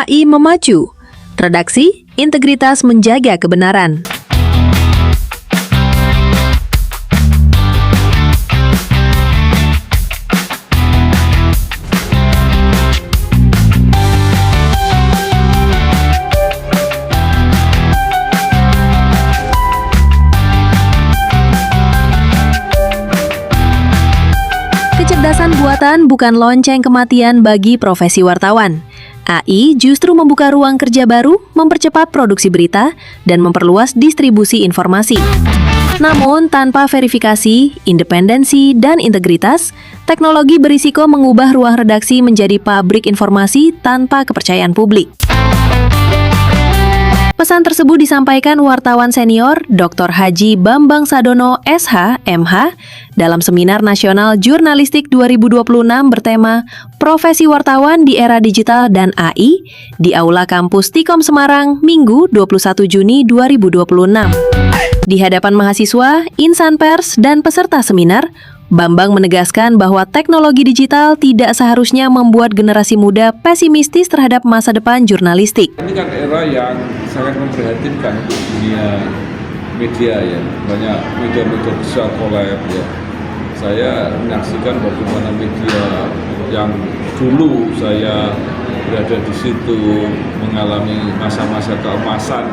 AI memacu. Redaksi, integritas menjaga kebenaran. Kecerdasan buatan bukan lonceng kematian bagi profesi wartawan. AI justru membuka ruang kerja baru, mempercepat produksi berita, dan memperluas distribusi informasi. Namun, tanpa verifikasi, independensi, dan integritas, teknologi berisiko mengubah ruang redaksi menjadi pabrik informasi tanpa kepercayaan publik. Pesan tersebut disampaikan wartawan senior Dr. Haji Bambang Sadono, SH, MH, dalam Seminar Nasional Jurnalistik 2026 bertema Profesi Wartawan di Era Digital dan AI di Aula Kampus Tikom Semarang, Minggu 21 Juni 2026. Di hadapan mahasiswa, insan pers, dan peserta seminar, Bambang menegaskan bahwa teknologi digital tidak seharusnya membuat generasi muda pesimistis terhadap masa depan jurnalistik. Ini kan era yang sangat memprihatinkan untuk dunia media ya, banyak media-media besar collab ya. Saya menyaksikan bagaimana media yang dulu saya berada di situ mengalami masa-masa keemasan,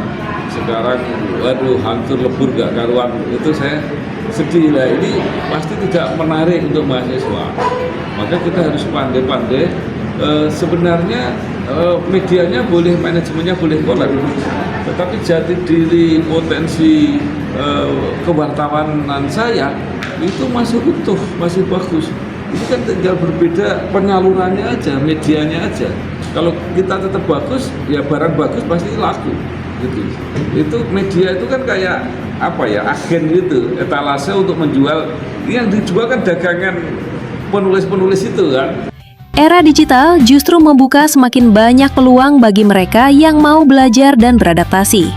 sekarang waduh hancur lebur gak karuan. Itu saya sedih lah, ini pasti tidak menarik untuk mahasiswa. Maka kita harus pandai-pandai. Sebenarnya medianya boleh, manajemennya boleh kolab, tetapi jati diri potensi kewartawanan saya itu masih utuh, masih bagus. Itu kan tinggal berbeda penyalurannya aja, medianya aja. Kalau kita tetap bagus, ya barang bagus pasti laku. Gitu. Itu media itu kan kayak apa ya, agen gitu, etalase untuk menjual. Yang dijual kan dagangan penulis-penulis itu kan. Era digital justru membuka semakin banyak peluang bagi mereka yang mau belajar dan beradaptasi.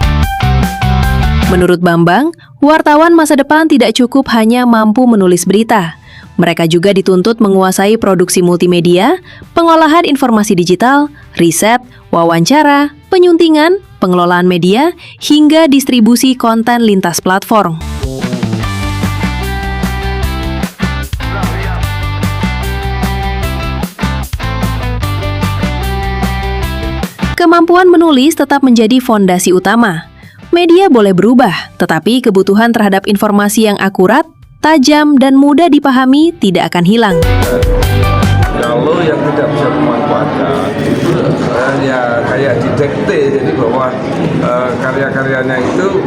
Menurut Bambang, wartawan masa depan tidak cukup hanya mampu menulis berita. Mereka juga dituntut menguasai produksi multimedia, pengolahan informasi digital, riset, wawancara, penyuntingan, pengelolaan media, hingga distribusi konten lintas platform. Kemampuan menulis tetap menjadi fondasi utama. Media boleh berubah, tetapi kebutuhan terhadap informasi yang akurat, tajam, dan mudah dipahami tidak akan hilang. Kalau yang tidak bisa memanfaatkan itu ya kayak didekte, jadi bahwa karya-karyanya itu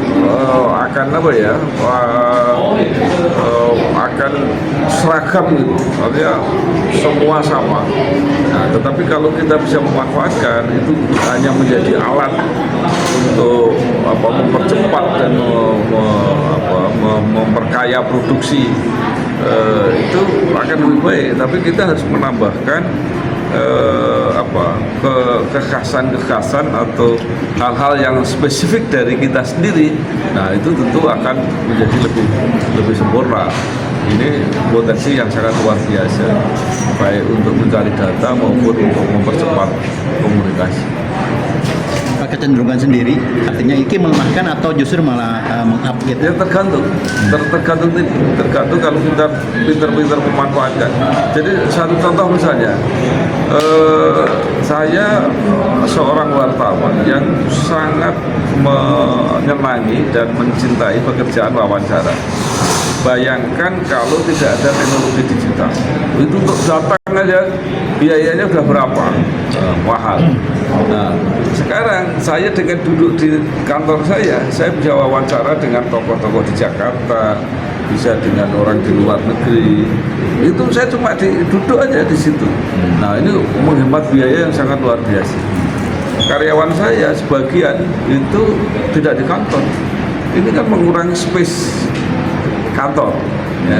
akan apa ya, akan seragam gitu, artinya semua sama. Nah, tetapi kalau kita bisa memanfaatkan itu hanya menjadi alat untuk mempercepat dan memperkaya produksi. Itu akan lebih baik, tapi kita harus menambahkan kekhasan atau hal-hal yang spesifik dari kita sendiri. Nah, itu tentu akan menjadi lebih sempurna. Ini potensi yang sangat luar biasa, baik untuk mencari data maupun untuk mempercepat komunikasi. Kecenderungan sendiri, artinya ini melemahkan atau justru malah meng-upgrade? Ya tergantung kalau kita pintar-pintar memanfaatkan. Jadi satu contoh misalnya, saya seorang wartawan yang sangat menyenangi dan mencintai pekerjaan wawancara. Bayangkan kalau tidak ada teknologi digital, itu untuk datang aja biayanya udah berapa, mahal. Nah, sekarang saya dengan duduk di kantor saya bisa wawancara dengan tokoh-tokoh di Jakarta, bisa dengan orang di luar negeri. Itu saya cuma duduk aja di situ. Nah, ini menghemat biaya yang sangat luar biasa. Karyawan saya sebagian itu tidak di kantor. Ini kan mengurangi space kantor. Ya.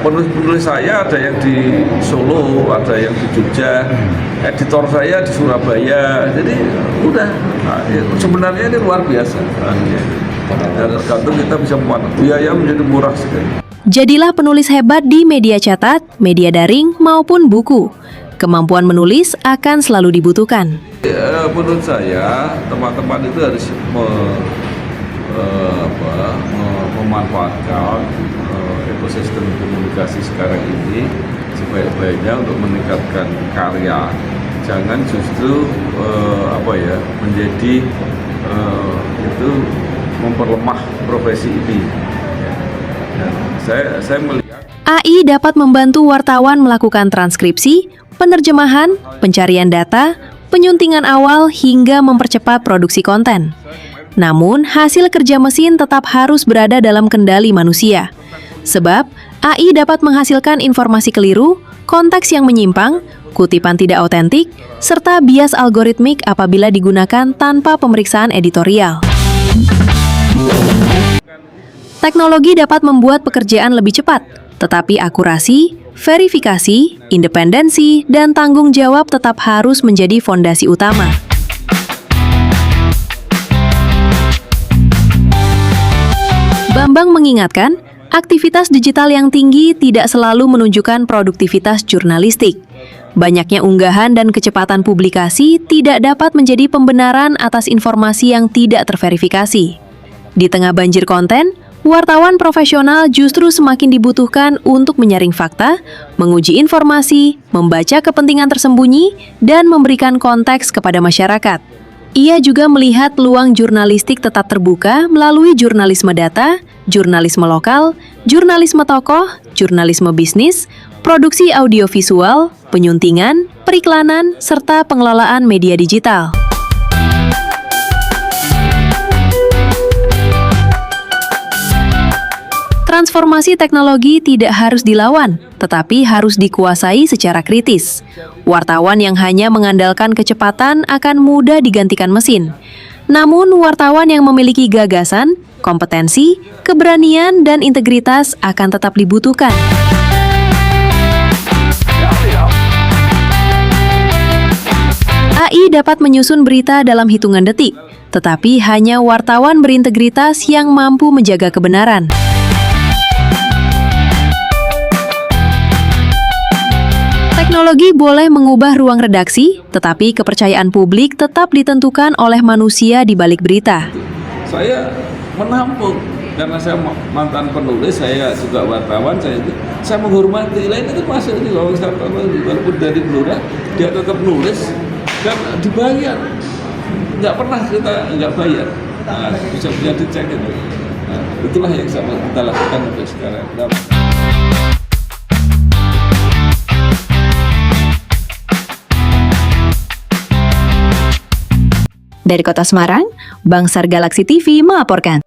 Penulis-penulis saya ada yang di Solo, ada yang di Jogja, editor saya di Surabaya. Jadi udah, sebenarnya ini luar biasa. Dan tergantung kita bisa memanfaatkan, biaya menjadi murah sekali. Jadilah penulis hebat di media cetak, media daring, maupun buku. Kemampuan menulis akan selalu dibutuhkan. Menurut saya teman-teman itu harus memanfaatkan ekosistem komunikasi sekarang ini sebaik-baiknya untuk meningkatkan karya. Jangan justru menjadi itu memperlemah profesi ini. Saya melihat AI dapat membantu wartawan melakukan transkripsi, penerjemahan, pencarian data, penyuntingan awal hingga mempercepat produksi konten. Namun, hasil kerja mesin tetap harus berada dalam kendali manusia. Sebab, AI dapat menghasilkan informasi keliru, konteks yang menyimpang, kutipan tidak otentik, serta bias algoritmik apabila digunakan tanpa pemeriksaan editorial. Teknologi dapat membuat pekerjaan lebih cepat, tetapi akurasi, verifikasi, independensi, dan tanggung jawab tetap harus menjadi fondasi utama. Bambang mengingatkan, aktivitas digital yang tinggi tidak selalu menunjukkan produktivitas jurnalistik. Banyaknya unggahan dan kecepatan publikasi tidak dapat menjadi pembenaran atas informasi yang tidak terverifikasi. Di tengah banjir konten, wartawan profesional justru semakin dibutuhkan untuk menyaring fakta, menguji informasi, membaca kepentingan tersembunyi, dan memberikan konteks kepada masyarakat. Ia juga melihat peluang jurnalistik tetap terbuka melalui jurnalisme data, jurnalisme lokal, jurnalisme tokoh, jurnalisme bisnis, produksi audiovisual, penyuntingan, periklanan, serta pengelolaan media digital. Transformasi teknologi tidak harus dilawan, tetapi harus dikuasai secara kritis. Wartawan yang hanya mengandalkan kecepatan akan mudah digantikan mesin. Namun, wartawan yang memiliki gagasan, kompetensi, keberanian, dan integritas akan tetap dibutuhkan. AI dapat menyusun berita dalam hitungan detik, tetapi hanya wartawan berintegritas yang mampu menjaga kebenaran. Teknologi boleh mengubah ruang redaksi, tetapi kepercayaan publik tetap ditentukan oleh manusia di balik berita. Saya menampung karena saya mantan penulis, saya juga wartawan, saya menghormati. Lain itu masuk ini loh, walaupun dari Blora dia tetap nulis dan dibayar. Nggak pernah kita nggak bayar. Nah, bisa dicek itu. Nah, itulah yang kita lakukan untuk sekarang. Dari Kota Semarang, Bangsar Galaxy TV melaporkan.